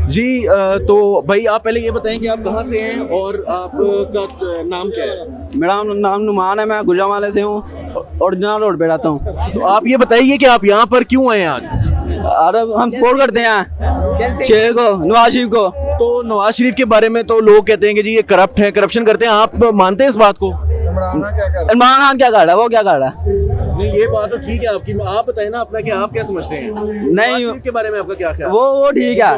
जी तो भाई आप पहले ये बताएं कि आप कहाँ से हैं और आपका नाम क्या है? मेरा नाम नुमान है, मैं गुजरांवाले से हूँ, ओरिजिनल रोड पे रहता हूँ। तो आप ये बताइए कि आप यहाँ पर क्यों आए आज? अरे हम सपोर्ट करते हैं शेर को, नवाज शरीफ को। तो नवाज शरीफ के बारे में तो लोग कहते हैं कि जी ये करप्ट है, करप्शन करते हैं, आप मानते हैं इस बात को? इमरान खान क्या कर रहा है, वो क्या कर रहा है? नहीं ये बात तो ठीक है आपकी, आप बताएं ना अपना कि आप क्या समझते हैं नवाज शरीफ के बारे में, आपका क्या ख्याल? वो ठीक है,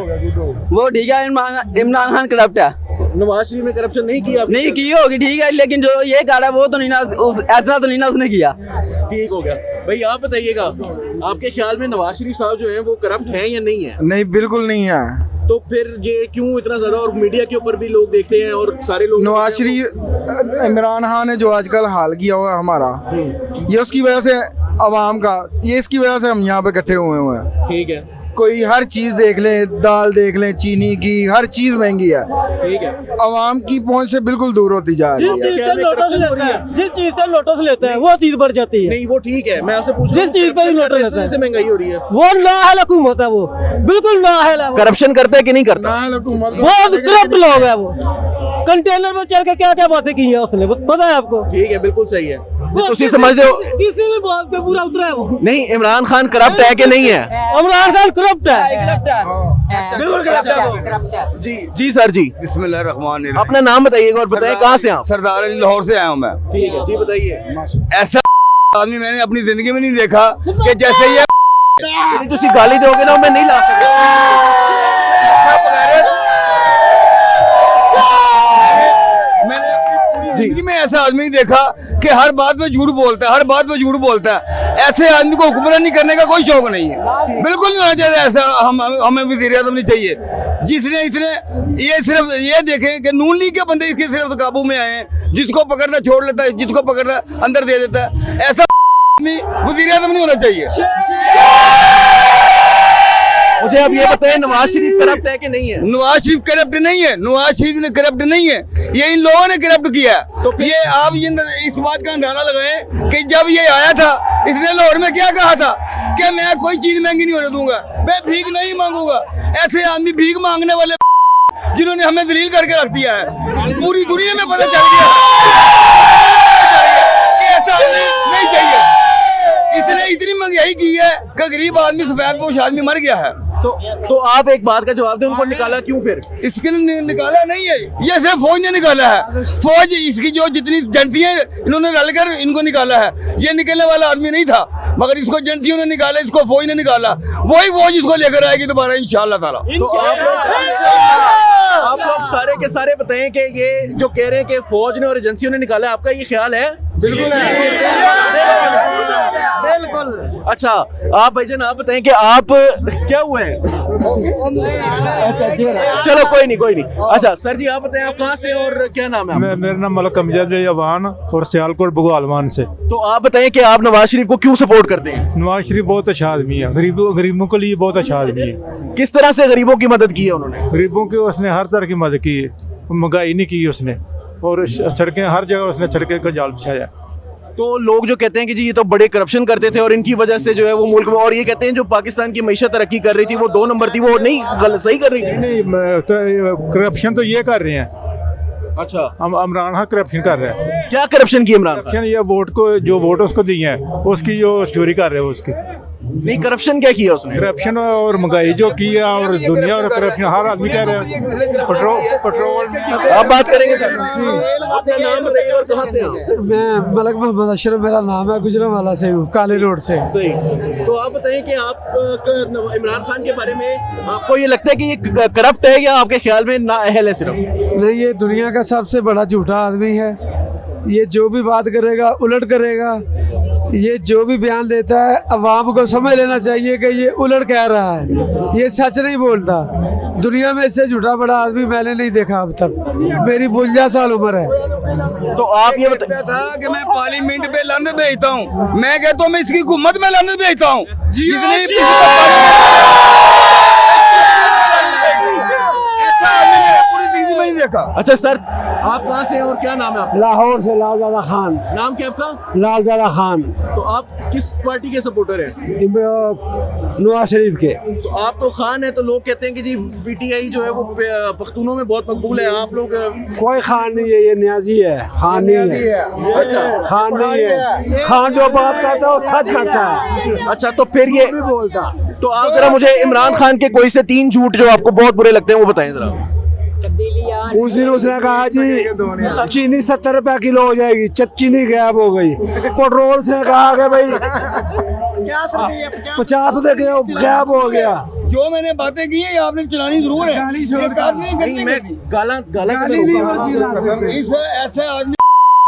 वो ठीक है। इमरान खान करप्ट है, नवाज शरीफ ने करप्शन नहीं किया? नहीं की होगी, ठीक है, लेकिन जो ये कर रहा है वो तो नहीं ना, ऐसा तो नहीं ना उसने किया। ठीक हो गया। भाई आप बताइएगा, आपके ख्याल में नवाज शरीफ साहब जो हैं वो करप्ट हैं या नहीं है? नहीं, बिल्कुल नहीं है। तो फिर ये क्यों इतना ज्यादा, और मीडिया के ऊपर भी लोग देखते हैं और सारे लोग नवाज शरीफ, इमरान खान ने जो आजकल हाल किया हुआ है हमारा, ये उसकी वजह से, अवाम का, ये इसकी वजह से हम यहाँ पे इकट्ठे हुए हैं। ठीक है, कोई हर चीज देख ले, दाल देख ले, चीनी की हर चीज महंगी है, ठीक है, अवाम की पहुंच से बिल्कुल दूर होती जा रही है। जिस चीज से लोटस लेते हैं वो चीज बढ़ जाती है। नहीं वो ठीक है, मैं आपसे पूछ जिस चीज पर लोटस लेते हैं महंगाई हो रही है, वो नाअहल हुकूमत है, वो बिल्कुल नाअहल है। करप्शन करता है कि नहीं करता? बहुत करप्ट लोग है वो। कंटेनर में चल के क्या क्या बातें की है उसने, पता है आपको? ठीक है, बिल्कुल सही है। तुसी समझते हो? किसी भी बात पे पूरा उतरा है वो। नहीं, इमरान खान करप्ट है कि नहीं है? इमरान खान करप्ट है, बिल्कुल करप्ट है वो। जी जी सर जी, बिस्मिल्लाहिर्रहमानिर्रहीम। अपना नाम बताइएगा और बताइए कहाँ से आप? सरदार अली, लाहौर से आया हूँ मैं। ठीक है जी, बताइए। ऐसा आदमी मैंने अपनी जिंदगी में नहीं देखा कि जैसे ये तुसी गाली दोगे ना, मैं नहीं ला मैंने अपनी पूरी जिंदगी में ऐसा आदमी नहीं देखा कि हर बात में झूठ बोलता है, हर बात में झूठ बोलता है। ऐसे आदमी को हुक्मरानी करने का कोई शौक नहीं है, बिल्कुल नहीं होना चाहिए ऐसा। हमें वज़ीर आज़म नहीं चाहिए जिसने इतने ये सिर्फ ये देखे कि नून लीग के बंदे इसके सिर्फ काबू में आए हैं, जिसको पकड़ता छोड़ लेता है, जिसको पकड़ता अंदर दे देता है। ऐसा आदमी वज़ीर आज़म नहीं होना चाहिए। मुझे अब ये बताएं, नवाज शरीफ करप्ट है कि नहीं है? नवाज शरीफ करप्ट नहीं है, नवाज शरीफ ने करप्ट नहीं है, ये इन लोगों ने करप्ट किया है। तो ये आप ये इस बात का अंदाजा लगाएं कि जब ये आया था, इसने लाहौर में क्या कहा था कि मैं कोई चीज महंगी नहीं होने दूंगा, मैं भीख नहीं मांगूंगा। ऐसे आदमी भीख मांगने वाले जिन्होंने हमें दलील करके रख दिया है, पूरी दुनिया में पता चल गया कि ऐसा आदमी नहीं चाहिए। इसने इतनी महंगाई की है कि गरीब आदमी, सफेद पोश आदमी मर गया है। तो आप एक बात का जवाब दें, उनको निकाला क्यों फिर? इसके निकाला नहीं है, ये सिर्फ फौज ने निकाला है। फौज इसकी जो जितनी एजेंसियां इन्होंने रलकर इनको निकाला है, ये निकलने वाला आदमी नहीं था, मगर इसको एजेंसियों ने निकाला, इसको फौज ने निकाला। वही फौज इसको लेकर आएगी दोबारा इंशाअल्लाह ताला। तो आप लोग सारे के सारे बताएं कि ये जो कह रहे हैं कि फौज ने और एजेंसियों ने निकाला, आपका ये ख्याल है? बिल्कुल बिल्कुल। अच्छा आप भाईजान आप बताएं कि आप क्या हुए हैं? चलो कोई नहीं। अच्छा सर जी आप बताएं, आप कहाँ से और क्या नाम है? मेरा नाम मलक अमजद अवान और सियालकोट बगवालवान से। तो आप बताएं कि आप नवाज शरीफ को क्यों सपोर्ट करते हैं? नवाज शरीफ बहुत अच्छा आदमी है, गरीबों के लिए बहुत अच्छा आदमी है। किस तरह से गरीबों की मदद की है उन्होंने? गरीबों की उसने हर तरह की मदद की है, महंगाई नहीं की उसने, और सड़कें हर जगह उसने सड़कें का जाल बिछाया। तो लोग जो कहते हैं कि जी ये तो बड़े करप्शन करते थे और इनकी वजह से जो है वो मुल्क में, और ये कहते हैं जो पाकिस्तान की मईशत तरक्की कर रही थी वो 2 नंबर थी, वो नहीं सही कर रही थी। नहीं, करप्शन तो ये कर रहे हैं। अच्छा, हम इमरान खान करप्शन कर रहे हैं। क्या करप्शन की इमरान खान? ये वोट को, जो वोट उसको दिए हैं उसकी जो चोरी कर रहे हैं उसकी। नहीं, करप्शन क्या किया उसने? करप्शन और महंगाई जो की है, और दुनिया और करप्शन, हर आदमी कह रहे हैं। पेट्रोल आप बात करेंगे सर? अपना नाम बताइए और कहाँ से हैं? मैं मलक मोहम्मद अशरफ मेरा नाम है, गुजरांवाला से हूँ, काले रोड से। सही। तो आप बताएं कि आप इमरान खान के बारे में आपको ये लगता है कि ये करप्ट है या आपके ख्याल में नाअहल है सिर्फ? नहीं, ये दुनिया का सबसे बड़ा झूठा आदमी है। ये जो भी बात करेगा उलट करेगा, ये जो भी बयान देता है अवाम को समझ लेना चाहिए कि ये उलट कह रहा है, ये सच नहीं बोलता। दुनिया में इससे झूठा बड़ा आदमी मैंने नहीं देखा अब तक। मेरी 52 साल उम्र है। तो आप ये कहता था कि मैं पार्लियामेंट पे लानत भेजता हूँ, मैं कहता हूँ मैं इसकी हुकूमत में लानत भेजता हूँ। ऐसा आदमी मैंने पूरी जिंदगी में नहीं देखा। अच्छा सर आप कहाँ से हैं और क्या नाम है आपका? लाहौर से लालजादा खान। नाम क्या आपका? लालजादा खान। तो आप किस पार्टी के सपोर्टर हैं? नवाज शरीफ के। तो आप तो खान है, तो लोग कहते हैं कि जी पीटीआई जो है वो पख्तूनों में बहुत मकबूल है, आप लोग कोई खान नहीं है, ये न्याजी है, खान नहीं है। अच्छा खान नहीं है, खान जो बात करता है वो सच करता है। अच्छा, तो फिर ये नहीं बोलता। तो आप जरा मुझे इमरान खान के कोई से 3 झूठ जो आपको बहुत बुरे लगते हैं वो बताएं जरा। उस दिन उसने कहा जी चीनी 70 रुपए किलो हो जाएगी, चीनी गायब हो गई। पेट्रोल से कहा कि भाई 50 रुपए गायब हो गया। जो मैंने बातें की है ये आपने चलानी जरूर है, ये काम नहीं करनी मैं है। गाला इस ऐसे आदमी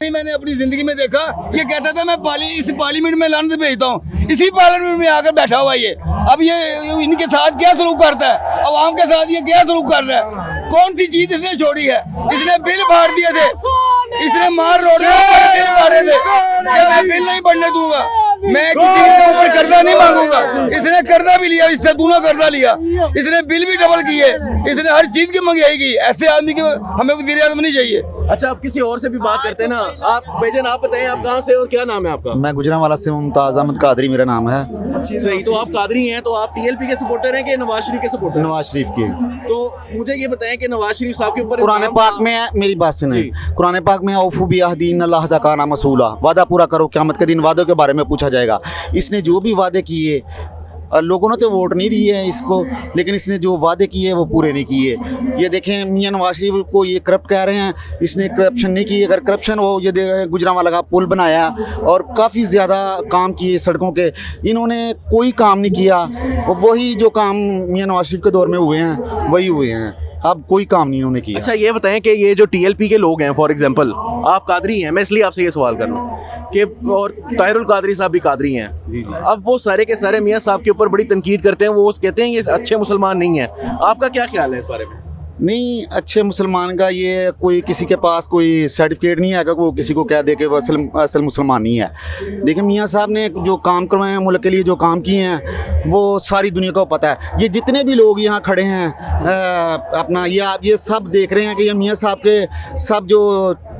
मैंने अपनी जिंदगी में देखा, ये कहता था मैं इस पार्लियामेंट में लाने भेजता हूँ, इसी पार्लियामेंट में आकर बैठा हुआ ये। अब ये इनके साथ क्या सलूक करता है, अवाम के साथ ये क्या सलूक कर रहा है? कौन सी चीज इसने छोड़ी है? इसने बिल फाड़ दिए थे, इसने मार रोड बिल फाड़े थे कि मैं बिल नहीं बढ़ने दूंगा, मैं किसी के ऊपर कर्जा नहीं मांगूंगा। इसने कर्जा भी लिया, इससे दूना कर्जा लिया, इसने बिल भी डबल किए, इसने हर चीज की महंगाई की। ऐसे आदमी की हमें वज़ीर आज़म नहीं चाहिए। अच्छा, आप किसी और से भी बात करते हैं ना। आप भाईजान आप बताएं, आप कहाँ से और क्या नाम है आपका? मैं गुजरांवाला से मुमताज अहमद कादरी मेरा नाम है। सही, तो आप कादरी हैं, तो आप टीएलपी के सपोर्टर हैं कि नवाज शरीफ के सपोर्टर? नवाज शरीफ के। तो मुझे ये बताएं कि नवाज शरीफ साहब के ऊपर कुरान पाक में मेरी बात सुने, कुरान पाक में औफू बिअहदीन अल्लाह दा काना मसूला, वादा पूरा करो, क़यामत के दिन वादों के बारे में पूछा जाएगा। इसने जो भी वादे किए, लोगों ने तो वोट नहीं दिए हैं इसको, लेकिन इसने जो वादे किए वो पूरे नहीं किए। ये देखें, मियां नवाज शरीफ को ये करप्ट कह रहे हैं, इसने करप्शन नहीं की। अगर करप्शन हो, ये गुजरांवाला का पुल बनाया और काफ़ी ज़्यादा काम किए सड़कों के, इन्होंने कोई काम नहीं किया। वही जो काम मियां नवाज शरीफ के दौर में हुए हैं वही हुए हैं, अब कोई काम नहीं उन्होंने किया। अच्छा, ये बताएं कि ये जो टीएलपी के लोग हैं, फॉर एग्जांपल आप कादरी हैं, मैं इसलिए आपसे ये सवाल कर रहा हूँ कि और ताहिरुल कादरी साहब भी कादरी हैं, अब वो सारे के सारे मियां साहब के ऊपर बड़ी तनकीद करते हैं, वो कहते हैं ये अच्छे मुसलमान नहीं है। आपका क्या ख्याल है इस बारे में? नहीं, अच्छे मुसलमान का ये कोई किसी के पास कोई सर्टिफिकेट नहीं है कि वो किसी को कह दे कि वो असल मुसलमान नहीं है। देखिए, मियां साहब ने जो काम करवाए हैं, मुल्क के लिए जो काम किए हैं, वो सारी दुनिया को पता है। ये जितने भी लोग यहाँ खड़े हैं अपना, ये आप ये सब देख रहे हैं कि ये मियां साहब के सब जो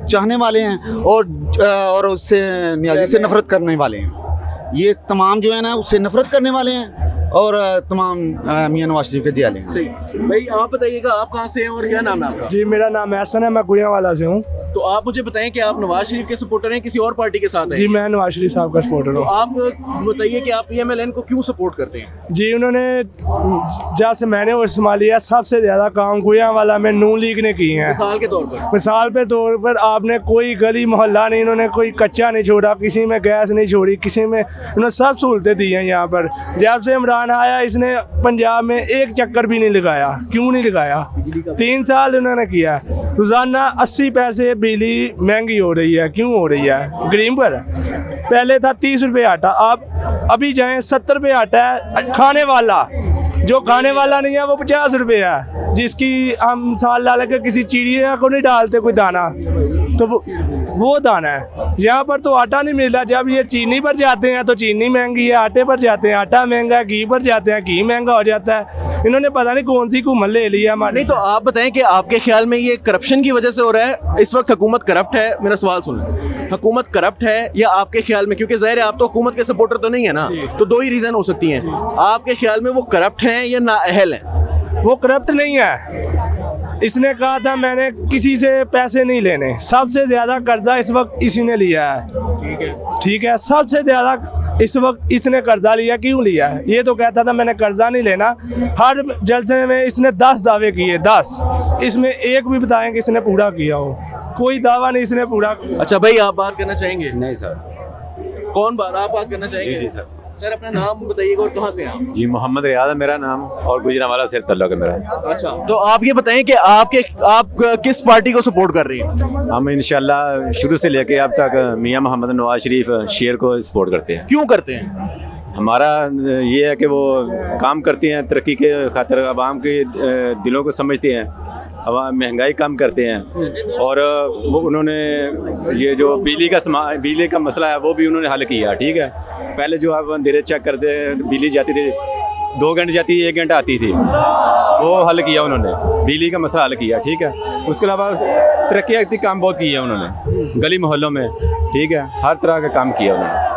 चाहने वाले हैं और उससे न्याजी से नफरत करने वाले हैं। ये तमाम जो है ना उससे नफरत करने वाले हैं और तमाम मियां नवाज शरीफ के जियाले हैं। सही भाई, आप बताइएगा आप कहाँ से हैं और क्या नाम है आपका? जी, मेरा नाम एहसन है, मैं गुजरांवाला से हूँ। तो आप मुझे बताएं कि आप नवाज शरीफ के सपोर्टर हैं, किसी और पार्टी के साथ हैं? जी, मैं नवाज शरीफ साहब का सपोर्टर तो हूँ। आप बताइए कि आप पीएमएलएन को क्यों सपोर्ट करते हैं? जी, उन्होंने जब से मैंने वो संभाली है, सबसे ज़्यादा काम गुजरांवाला में नून लीग ने किए हैं। मिसाल के तौर पर तौर पर आपने कोई गली मोहल्ला नहीं, इन्होंने कोई कच्चा नहीं छोड़ा, किसी में गैस नहीं छोड़ी, किसी में उन्होंने सब सहूलतें दी हैं यहाँ पर। जब से इमरान आया, इसने पंजाब में एक चक्कर भी नहीं लगाया। क्यों नहीं लगाया? 3 साल उन्होंने किया। रोजाना 80 पैसे बिजली महंगी हो रही है। क्यों हो रही है? गरीब पर। पहले था 30 रुपये आटा, आप अभी जाएं 70 रुपये आटा है। खाने वाला, जो खाने वाला नहीं है वो 50 रुपये है, जिसकी हम साल डाल के किसी चिड़िया को नहीं डालते कोई दाना, तो वो दाना है। यहाँ पर तो आटा नहीं मिल रहा। जब ये चीनी पर जाते हैं तो चीनी महंगी है, आटे पर जाते हैं आटा महंगा है, घी पर जाते हैं घी महंगा हो जाता है। इन्होंने पता नहीं कौन सी घूमन ले लिया हमारे। नहीं, तो आप बताएं कि आपके ख्याल में ये करप्शन की वजह से हो रहा है? इस वक्त हुकूमत करप्ट है? मेरा सवाल सुन, हुकूमत करप्ट है या आपके ख्याल में, क्योंकि ज़ाहिर है आप तो हुकूमत के सपोर्टर तो नहीं है ना, तो 2 ही रीज़न हो सकती हैं। आपके ख्याल में वो करप्ट हैं या नाअहल हैं? वो करप्ट नहीं है। इसने कहा था मैंने किसी से पैसे नहीं लेने। सबसे ज्यादा कर्जा इस वक्त इसी ने लिया है। ठीक है, सबसे ज्यादा इस वक्त इसने कर्जा लिया। क्यों लिया है? ये तो कहता था मैंने कर्जा नहीं लेना। हर जलसे में इसने 10 दावे किए, 10, इसमें एक भी बताएं कि इसने पूरा किया हो? कोई दावा नहीं इसने पूरा। अच्छा भाई, आप बात करना चाहेंगे? नहीं सर। कौन बात? आप बात करना चाहेंगे? जी सर। सर, अपना नाम बताइएगा और कहाँ से हैं आप? जी, मोहम्मद रियाज है मेरा नाम और गुजरांवाला से तल्लुक है मेरा। अच्छा, तो आप ये बताएं कि आप किस पार्टी को सपोर्ट कर रही हैं? हम इंशाल्लाह शुरू से लेके अब तक मियां मोहम्मद नवाज शरीफ शेर को सपोर्ट करते हैं। क्यों करते हैं? हमारा ये है कि वो काम करते हैं तरक्की के खातिर, आवाम के दिलों को समझते हैं, आवाम महंगाई कम करते हैं और वो उन्होंने ये जो बिजली का मसला है वो भी उन्होंने हल किया। ठीक है, पहले जो आप अंधेरे चेक करते बिजली जाती थी, 2 घंटे जाती, 1 घंटा आती थी, वो हल किया उन्होंने, बिजली का मसला हल किया, ठीक है। उसके अलावा तरक्की काम बहुत किया उन्होंने, गली मोहल्लों में, ठीक है, हर तरह का काम किया उन्होंने।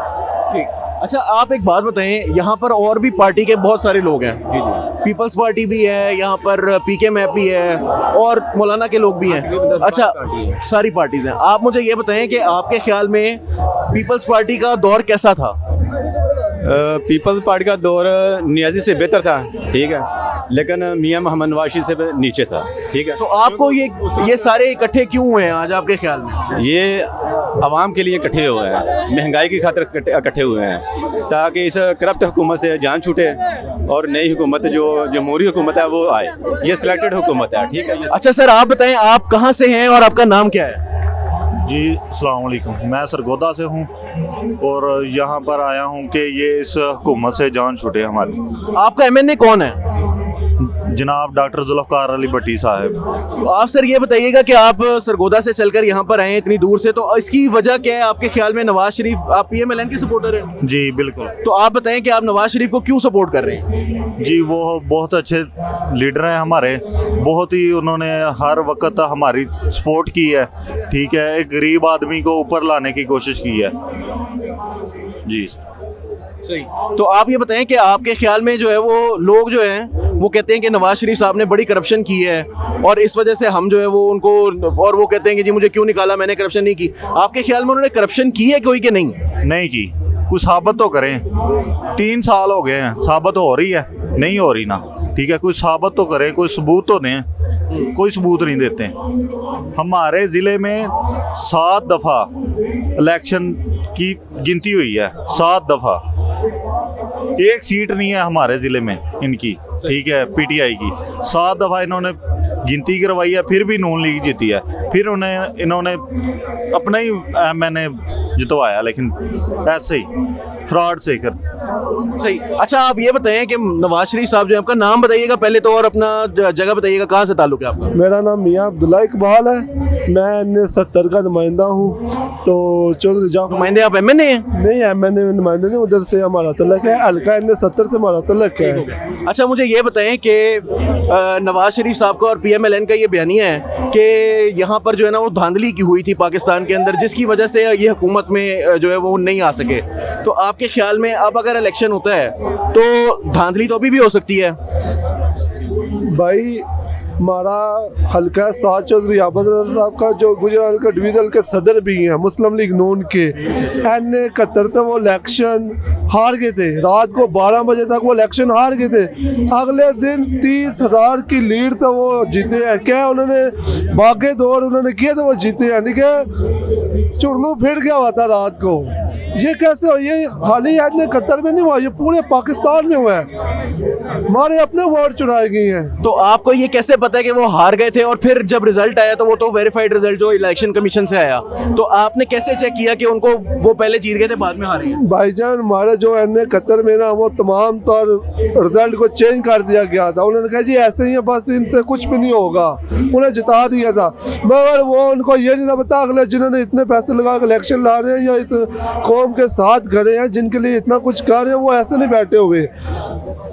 ठीक। अच्छा आप एक बात बताएं, यहाँ पर और भी पार्टी के बहुत सारे लोग हैं। जी जी। पीपल्स पार्टी भी है, यहाँ पर पीके मैप भी है और मौलाना के लोग भी हैं। अच्छा सारी पार्टीज हैं। आप मुझे ये बताएं कि आपके ख्याल में पीपल्स पार्टी का दौर कैसा था? पीपल्स पार्टी का दौर नियाजी से बेहतर था, ठीक है, लेकिन मियां मोहम्मद नवाज शरीफ से नीचे था, ठीक है। तो आपको ये सारे इकट्ठे क्यों हुए हैं आज आपके ख्याल में? ये आवाम के लिए इकट्ठे हुए हैं, महंगाई की खातिर इकट्ठे हुए हैं, ताकि इस करप्ट हुकूमत से जान छूटे और नई हुकूमत जो जमहूरी हुकूमत है वो आए। ये सिलेक्टेड हुकूमत है, ठीक है। अच्छा सर आप बताएं आप कहाँ से हैं और आपका नाम क्या है? जी अस्सलाम वालेकुम, मैं सरगोदा से हूँ और यहाँ पर आया हूँ कि ये इस हुकूमत से जान छूटे हमारी। आपका एमएनए कौन है? जनाब डॉक्टर जुल्फ़कार अली भट्टी साहब। तो आप सर ये बताइएगा कि आप सरगोदा से चलकर यहाँ पर आए इतनी दूर से, तो इसकी वजह क्या है आपके ख्याल में? नवाज शरीफ, आप पीएमएलएन के सपोर्टर हैं? जी बिल्कुल। तो आप बताएं कि आप नवाज शरीफ को क्यों सपोर्ट कर रहे हैं? जी वो बहुत अच्छे लीडर हैं हमारे, बहुत ही उन्होंने हर वक्त हमारी सपोर्ट की है, ठीक है, एक गरीब आदमी को ऊपर लाने की कोशिश की है। जी सही। तो आप ये बताएं कि आपके ख्याल में जो है वो लोग जो हैं वो कहते हैं कि नवाज शरीफ साहब ने बड़ी करप्शन की है और इस वजह से हम जो है वो उनको, और वो कहते हैं कि जी मुझे क्यों निकाला, मैंने करप्शन नहीं की। आपके ख्याल में उन्होंने करप्शन की है कोई कि नहीं? नहीं की। कुछ साबित तो करें, 3 साल हो गए हैं, साबित हो रही है? नहीं हो रही ना, ठीक है, कुछ साबित तो करें, कोई सबूत तो दें। कोई सबूत नहीं देते। हमारे ज़िले में 7 दफ़ा इलेक्शन की गिनती हुई है, 7 दफ़ा। एक सीट नहीं है हमारे ज़िले में इनकी, ठीक है, पीटीआई की। 7 दफ़ा इन्होंने गिनती करवाई है, फिर भी नून लीग जीती है, फिर इन्होंने अपना ही मैंने जितवाया, लेकिन ऐसे ही फ्रॉड से कर। सही। अच्छा आप ये बताएं कि नवाज शरीफ साहब जो है, आपका नाम बताइएगा पहले तो और अपना जगह बताइएगा, कहाँ से ताल्लुक है आपका? मेरा नाम मियाँ अब्दुल्ला इकबाल है, मैं 70 का नुमाइंदा हूँ। तो चौधरी जाफर नुमाइंदे आप एमएनए हैं? नहीं, एमएनए नुमाइंदा नहीं, उधर से हमारा तल्लक है, हल्का N 70 से हमारा तल्लक है। अच्छा मुझे ये बताएं कि नवाज शरीफ साहब का और पीएमएलएन का ये बयानिया है कि यहाँ पर जो है ना वो धांधली की हुई थी पाकिस्तान के अंदर, जिसकी वजह से ये हुकूमत में जो है वो नहीं आ सके। तो आपके ख्याल में अब अगर इलेक्शन होता है तो धांधली तो अभी भी हो सकती है? भाई हमारा हल्का साद चौधरी आबद साहब का जो गुजरात का डिवीजन के सदर भी हैं मुस्लिम लीग नून के, N 71 से वो इलेक्शन हार गए थे। रात को 12 बजे तक वो इलेक्शन हार गए थे, अगले दिन 30,000 की लीड से वो जीते हैं। क्या उन्होंने भागे दौड़ उन्होंने किया तो वो जीते, यानी कि चुड़लू फिर गया हुआ था रात को। ये कैसे हो? ये हाल ही N 71 में नहीं हुआ, ये पूरे पाकिस्तान में हुआ है, हमारे अपने वोट चुराए गए हैं। तो आपको ये कैसे पता है कि वो हार गए थे? और फिर जब रिजल्ट आया तो वो तो वेरीफाइड रिजल्ट जो इलेक्शन कमीशन से आया, तो आपने कैसे चेक किया कि उनको वो पहले जीत गए थे बाद में हारे? भाईजान हमारे जो N 71 में ना वो तमाम तौर रिजल्ट को चेंज कर दिया गया था। उन्होंने कहा जी ऐसे ही है, बस इनसे कुछ भी नहीं होगा, उन्हें जिता दिया था। मगर वो उनको ये नहीं था पता अगले जिन्होंने इतने पैसे लगा के इलेक्शन ला रहे हैं या इस कौम के साथ खड़े हैं जिनके लिए इतना कुछ कर रहे हैं, वो ऐसे नहीं बैठे हुए,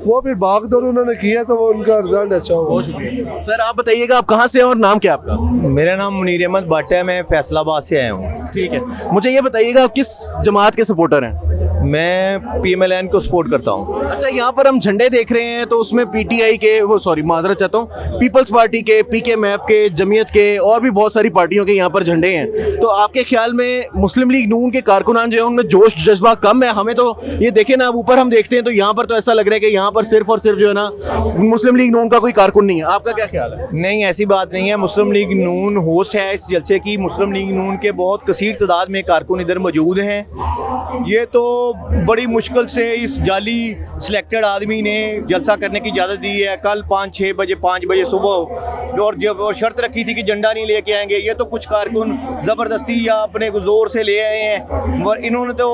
वो फिर भाग दौड़ उन्होंने किया तो वो उनका रिजल्ट अच्छा हुआ। बहुत शुक्रिया सर। आप बताइएगा आप कहाँ से हैं और नाम क्या आपका? मेरा नाम मुनीर अहमद भट्ट है, मैं फैसलाबाद से आया हूँ। ठीक है, मुझे ये बताइएगा आप किस जमात के सपोर्टर हैं? मैं पीएमएलएन को सपोर्ट करता हूँ। अच्छा यहाँ पर हम झंडे देख रहे हैं तो उसमें पीटीआई के, वो सॉरी माजरत चाहता हूँ, पीपल्स पार्टी के, पीके मैप के, जमीयत के और भी बहुत सारी पार्टियों के यहाँ पर झंडे हैं। तो आपके ख्याल में मुस्लिम लीग नून के कारकुनान जो है उनमें जोश जज्बा कम है? हमें तो ये देखे ना, ऊपर हम देखते हैं तो यहाँ पर तो ऐसा लग रहा है कि यहाँ पर सिर्फ और सिर्फ जो है ना मुस्लिम लीग नून का कोई कारकुन नहीं है। आपका क्या ख्याल है? नहीं, ऐसी बात नहीं है। मुस्लिम लीग नून होस्ट है इस जलसे की, मुस्लिम लीग नून के बहुत कसीर तादाद में कारकुन इधर मौजूद हैं। ये तो बड़ी मुश्किल से इस जाली सिलेक्टेड आदमी ने जलसा करने की इजाज़त दी है। कल 5 बजे सुबह और जब शर्त रखी थी कि झंडा नहीं लेके आएंगे, ये तो कुछ कारकुन ज़बरदस्ती या अपने जोर से ले आए हैं। और इन्होंने तो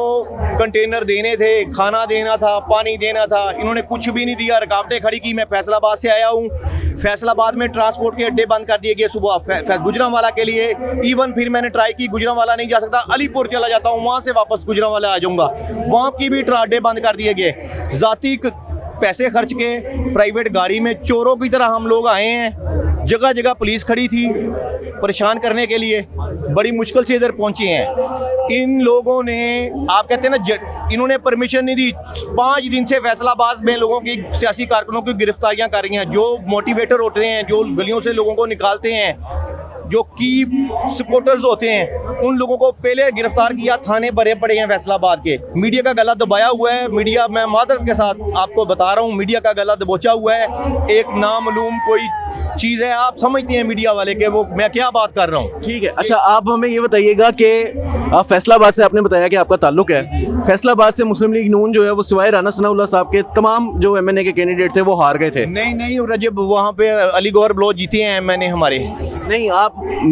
कंटेनर देने थे, खाना देना था, पानी देना था, इन्होंने कुछ भी नहीं दिया, रुकावटें खड़ी की। मैं फैसलाबाद से आया हूँ, फैसलाबाद में ट्रांसपोर्ट के अड्डे बंद कर दिए गए सुबह गुजरांवाला के लिए। इवन फिर मैंने ट्राई की, गुजरांवाला नहीं जा सकता, अलीपुर चला जाता हूँ, वहाँ से वापस गुजरांवाला आ जाऊँगा, वहाँ की भी अड्डे बंद कर दिए गए। पैसे खर्च के प्राइवेट गाड़ी में चोरों की तरह हम लोग आए हैं। जगह जगह पुलिस खड़ी थी परेशान करने के लिए, बड़ी मुश्किल से इधर पहुंचे हैं। इन लोगों ने, आप कहते हैं ना, इन्होंने परमिशन नहीं दी। 5 दिन से फैसलाबाद में लोगों की, सियासी कारकुनों की गिरफ्तारियां कर रही हैं। जो मोटिवेटर होते हैं, जो गलियों से लोगों को निकालते हैं, जो की सपोर्टर्स होते हैं, उन लोगों को पहले गिरफ्तार किया, थाने भरे पड़े हैं फैसलाबाद के। मीडिया का गला दबाया हुआ है। मीडिया, मैं मादरत के साथ आपको बता रहा हूँ, मीडिया का गला दबोचा हुआ है। एक नामालूम कोई चीज़ है, आप समझते हैं मीडिया वाले के वो मैं क्या बात कर रहा हूँ। ठीक है, अच्छा आप हमें ये बताइएगा कि आप फैसलाबाद से, आपने बताया कि आपका ताल्लुक है फैसलाबाद से, मुस्लिम लीग नून जो है वो सिवाय राना सनाउल्लाह साहब के तमाम जो एमएनए के कैंडिडेट थे वो हार गए थे। नहीं रजब, वहाँ पे अली गौहर बलोच जीते हैं एमएनए हमारे। नहीं,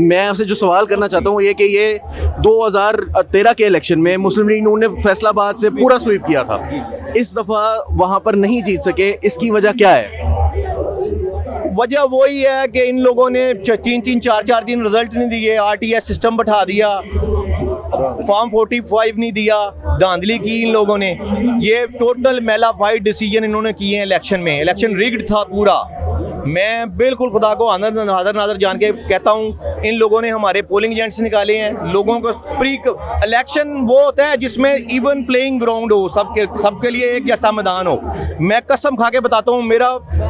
मैं आपसे जो सवाल करना चाहता हूँ ये कि ये 2013 के इलेक्शन में मुस्लिम लीग नून ने फैसलाबाद से पूरा स्वीप किया था, इस दफा वहां पर नहीं जीत सके, इसकी वजह क्या है? वजह वही है कि इन लोगों ने 3-3, 4-4 दिन रिजल्ट नहीं दिए, आरटीएस सिस्टम बैठा दिया, फॉर्म 45 नहीं दिया, धांधली की इन लोगों ने। ये टोटल मेलाफाइड डिसीजन इन्होंने किए हैं इलेक्शन में। इलेक्शन रिग्ड था पूरा। मैं बिल्कुल खुदा को हाज़र नाज़र जान के कहता हूँ, इन लोगों ने हमारे पोलिंग एजेंट्स निकाले हैं। लोगों को प्री इलेक्शन वो होता है जिसमें इवन प्लेइंग ग्राउंड हो, सबके लिए एक जैसा मैदान हो। मैं कसम खा के बताता हूँ,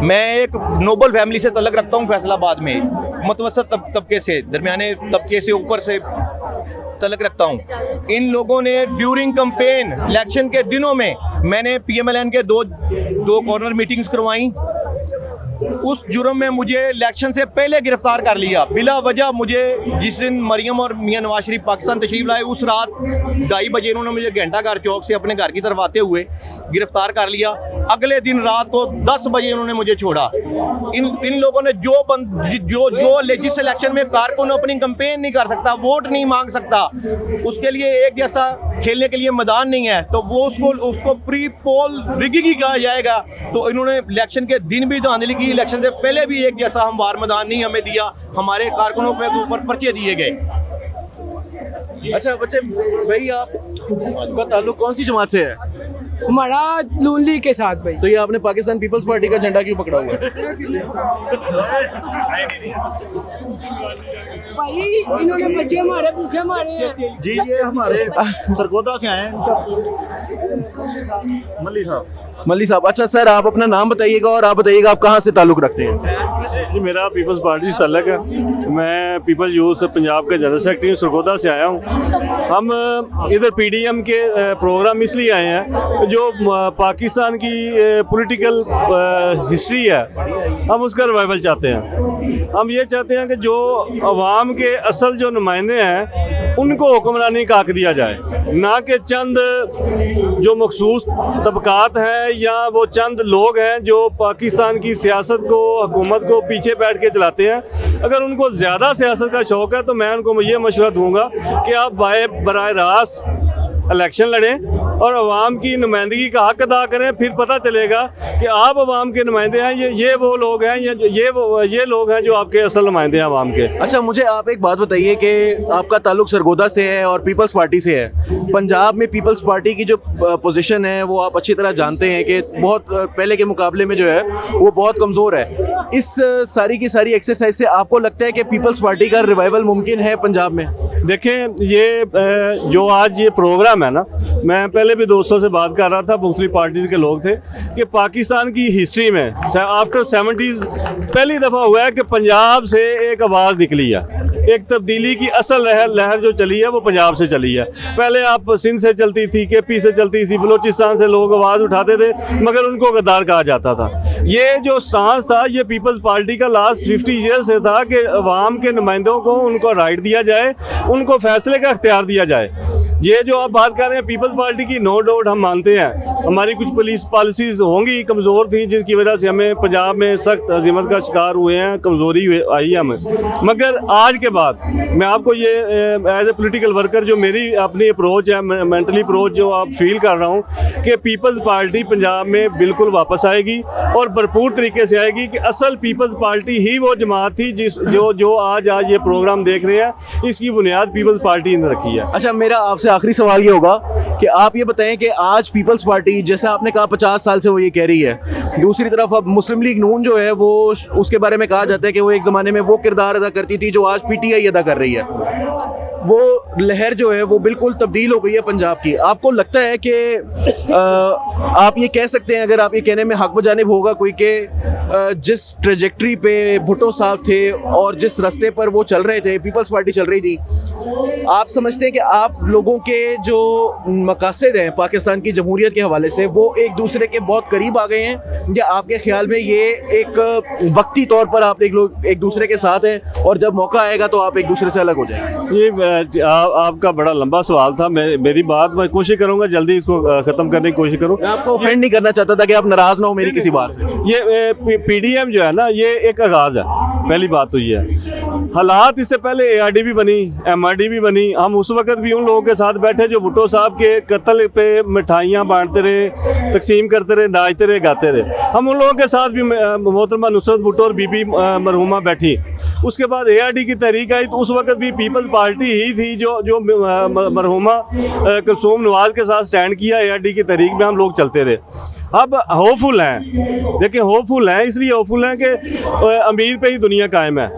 मैं एक नोबल फैमिली से तल्लुक़ रखता हूँ फैसलाबाद में, मुतवस्सित तबके से, दरमियाने तबके से ऊपर से तल्लुक़ रखता हूँ। इन लोगों ने ड्यूरिंग कैंपेन इलेक्शन के दिनों में मैंने PMLN के दो कॉर्नर मीटिंग्स करवाई। उस जुर्म में मुझे इलेक्शन से पहले गिरफ्तार कर लिया बिला वजह। मुझे जिस दिन मरियम और मियां नवाज शरीफ पाकिस्तान तशरीफ लाए, उस रात 2:30 बजे इन्होंने मुझे घंटाघर चौक से अपने घर की तरफ आते हुए गिरफ्तार कर लिया। अगले दिन रात को 10 बजे इन्होंने मुझे छोड़ा। इन लोगों ने जो जिस इलेक्शन में कारकुन अपनी कैंपेन नहीं कर सकता, वोट नहीं मांग सकता, उसके लिए एक जैसा खेलने के लिए मैदान नहीं है, तो वो उसको प्री पोल रिगिंग कहा जाएगा। तो इन्होंने इलेक्शन के दिन भी धांधली की, इलेक्शन से पहले भी एक जैसा हमवार मैदान नहीं हमें दिया, हमारे कारकुनों पे ऊपर पर्चे दिए गए। अच्छा बच्चे भाई, आपका ताल्लुक कौन सी जमात से है? हमारा नून लीग के साथ भाई। तो ये आपने पाकिस्तान पीपल्स पार्टी का झंडा क्यों पकड़ा हुआ है? भाई इन्होंने बच्चे मारे, भूखे मारे हैं। जी, ये हमारे सरगोदा से आए हैं, मल्ली साहब। अच्छा सर, आप अपना नाम बताइएगा और आप बताइएगा आप कहाँ से ताल्लुक रखते हैं? जी, मेरा पीपल्स पार्टी से ताल्लुक है। मैं पीपल्स यूथ पंजाब का जनरल सेक्रेटरी हूँ, सरगोदा से आया हूँ। हम इधर PDM के प्रोग्राम इसलिए आए हैं, जो पाकिस्तान की पॉलिटिकल हिस्ट्री है, हम उसका रिवाइवल चाहते हैं। हम ये चाहते हैं कि जो अवाम के असल जो नुमाइंदे हैं उनको हुक्मरानी का हक दिया जाए, ना कि चंद जो मखसूस तबकात हैं या वो चंद लोग हैं जो पाकिस्तान की सियासत को, हुकूमत को पीछे बैठ के चलाते हैं। अगर उनको ज़्यादा सियासत का शौक़ है तो मैं उनको ये मशवरा दूंगा कि आप बराह रास्त इलेक्शन लड़ें और अवाम की नुमाइंदगी का हक अदा करें। फिर पता चलेगा कि आप अवाम के नुमाइंदे हैं, ये वो लोग हैं, ये लोग हैं जो आपके असल नुमाइंदे हैं अवाम के। अच्छा, मुझे आप एक बात बताइए कि आपका ताल्लुक सरगोदा से है और पीपल्स पार्टी से है। पंजाब में पीपल्स पार्टी की जो पोजीशन है वो आप अच्छी तरह जानते हैं कि बहुत पहले के मुकाबले में जो है वो बहुत कमज़ोर है। इस सारी की सारी एक्सरसाइज से आपको लगता है कि पीपल्स पार्टी का रिवाइवल मुमकिन है पंजाब में? देखें, ये जो आज ये प्रोग्राम है ना, मैं पहले भी दोस्तों से बात कर रहा था, मुख्तलिफ पार्टीज के लोग थे, कि पाकिस्तान की हिस्ट्री में आफ्टर 70s पहली दफ़ा हुआ है कि पंजाब से एक आवाज़ निकली है। एक तब्दीली की असल लहर जो चली है वो पंजाब से चली है। पहले आप सिंध से चलती थी, KP से चलती थी, बलोचिस्तान से लोग आवाज़ उठाते थे, मगर उनको गद्दार कहा जाता था। ये जो स्टांस था ये पीपल्स पार्टी का लास्ट 50 ईयर से था कि अवाम के नुमाइंदों को उनको राइट दिया जाए, उनको फैसले का इख्तियार दिया जाए। ये जो आप बात कर रहे हैं पीपल्स पार्टी की, नो डाउट हम मानते हैं हमारी कुछ पुलिस पॉलिसीज़ होंगी कमज़ोर थी, जिसकी वजह से हमें पंजाब में सख्त अज़ीमत का शिकार हुए हैं, कमज़ोरी आई है हमें। मगर आज के बाद मैं आपको ये एज ए पोलिटिकल वर्कर जो मेरी अपनी अप्रोच है, मेंटली अप्रोच जो आप फील कर रहा हूँ कि पीपल्स पार्टी पंजाब में बिल्कुल वापस आएगी और भरपूर तरीके से आएगी। कि असल पीपल्स पार्टी ही वो जमात थी जो आज ये प्रोग्राम देख रहे हैं, इसकी बुनियाद पीपल्स पार्टी ने रखी है। अच्छा, मेरा आपसे आपसे आखिरी सवाल ये होगा कि आप ये बताएं कि आज पीपल्स पार्टी, जैसा आपने कहा 50 साल से वो ये कह रही है, दूसरी तरफ अब मुस्लिम लीग नून जो है वो उसके बारे में कहा जाता है कि वो एक ज़माने में वो किरदार अदा करती थी जो आज पीटीआई अदा कर रही है। वो लहर जो है वो बिल्कुल तब्दील हो गई है पंजाब की। आपको लगता है कि आप ये कह सकते हैं, अगर आप ये कहने में हक बजानिब होगा कोई, कि जिस ट्रेजेक्ट्री पे भुट्टो साहब थे और जिस रास्ते पर वो चल रहे थे, पीपल्स पार्टी चल रही थी, आप समझते हैं कि आप लोगों के जो मकासद हैं पाकिस्तान की जमहूरियत के हवाले से वो एक दूसरे के बहुत करीब आ गए हैं, या आपके ख्याल में ये एक वक्ती तौर पर आप लोग एक दूसरे के साथ हैं और जब मौका आएगा तो आप एक दूसरे से अलग हो जाएंगे? ये आपका बड़ा लंबा सवाल था। मेरी बात मैं कोशिश करूंगा जल्दी इसको खत्म करने की कोशिश करूं। मैं आपको ऑफेंड नहीं करना चाहता था कि आप नाराज ना हो मेरी किसी बात से। ये पीडीएम जो है ना, ये एक आगाज है, पहली बात तो ये है। हालात इससे पहले एआरडी भी बनी, एमआरडी भी बनी। हम उस वक्त भी उन लोगों के साथ बैठे जो भुट्टो साहब के कत्ल पे मिठाइयाँ बांटते रहे, तकसीम करते रहे, नाचते रहे, गाते रहे। हम उन लोगों के साथ भी मोहतरमा नुसरत भुट्टो और बीबी मरहुमा बैठी। उसके बाद एआरडी की तहरीक आई तो उस वक्त भी पीपल्स पार्टी ही थी जो मरहुमा कुलसूम नवाज के साथ स्टैंड किया। एआरडी की तहरीक में हम लोग चलते रहे। अब होपफुल हैं, देखिए होपफुल हैं, इसलिए होपफुल हैं कि उम्मीद पे ही दुनिया कायम है।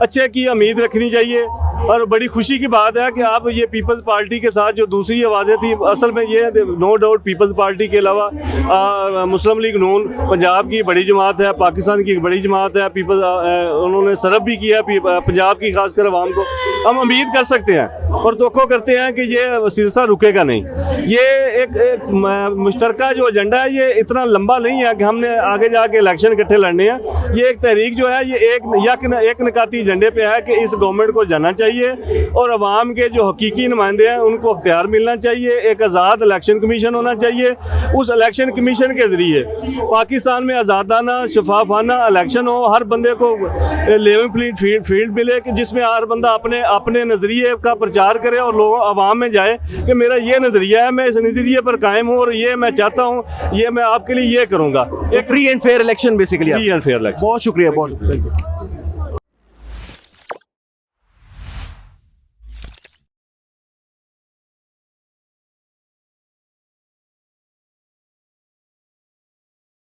अच्छे की उम्मीद रखनी चाहिए। और बड़ी खुशी की बात है कि आप ये पीपल्स पार्टी के साथ जो दूसरी आवाज़ें थी, असल में ये नो डाउट पीपल्स पार्टी के अलावा मुस्लिम लीग नून पंजाब की बड़ी जमात है, पाकिस्तान की बड़ी जमात है। उन्होंने सरफ भी किया पंजाब की खासकर अवाम को। हम उम्मीद कर सकते हैं और तवक्को करते हैं कि ये सिलसिला रुकेगा नहीं। ये एक मुश्तरका जो एजेंडा है ये इतना लंबा नहीं है कि हमने आगे जाके इलेक्शन इकट्ठे लड़ने हैं। ये एक तहरीक जो है ये एक निकाती एजेंडे पे है कि इस गवर्नमेंट को जाना चाहिए और अवाम के जो हकीकी नुमाइंदे हैं उनको अख्तियार मिलना चाहिए। एक आज़ाद इलेक्शन कमीशन होना चाहिए। उस इलेक्शन कमीशन के ज़रिए पाकिस्तान में आज़ादाना शफाफाना इलेक्शन हो, हर बंदे को लेवल फील्ड मिले कि जिसमें हर बंदा अपने नज़रिए का प्रचार करे और लोगों अवाम में जाए कि मेरा ये नज़रिया है, मैं इस नज़रिए पर कायम हूँ और ये मैं चाहता हूँ, ये मैं आपके लिए ये करूँगा। एक free and fair election basically. Free and fair election. बहुत शुक्रिया, बहुत शुक्रिया।